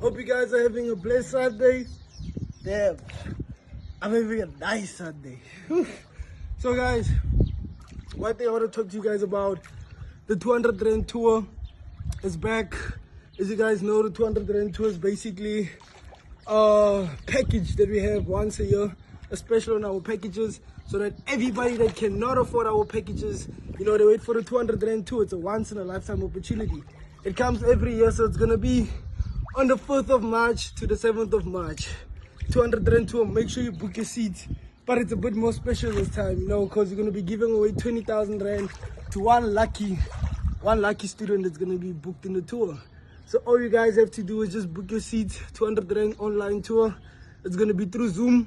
Hope you guys are having a blessed Sunday. Damn, I'm having a nice Sunday. So guys, one thing I want to talk to you guys about, the 200 Rand tour is back. As you guys know, the 200 Rand tour is basically a package that we have once a year, a special on our packages, so that everybody that cannot afford our packages, you know, they wait for the 200 Rand tour. It's a once in a lifetime opportunity. It comes every year, so it's gonna be on the 4th of March to the 7th of March. 200 Rand tour, make sure you book your seats. But it's a bit more special this time, you know, because we're gonna be giving away 20,000 Rand to one lucky student that's gonna be booked in the tour. So all you guys have to do is just book your seats. 200 Rand online tour. It's gonna be through Zoom,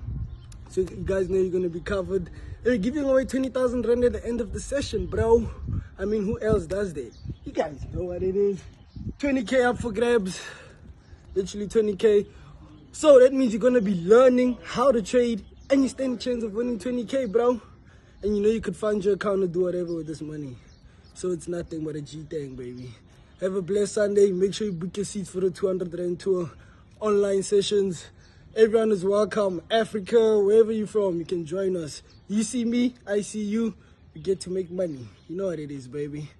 so you guys know you're gonna be covered. And we're giving away 20,000 Rand at the end of the session, bro. I mean, who else does that? You guys know what it is. 20K up for grabs, literally 20K. So that means you're gonna be learning how to trade, and you stand a chance of winning 20K, bro. And you know you could fund your account and do whatever with this money. So it's nothing but a G thing, baby. Have a blessed Sunday. Make sure you book your seats for the 200 Rand tour online sessions. Everyone is welcome. Africa, wherever you're from, you can join us. You see me, I see you. We get to make money. You know what it is, baby.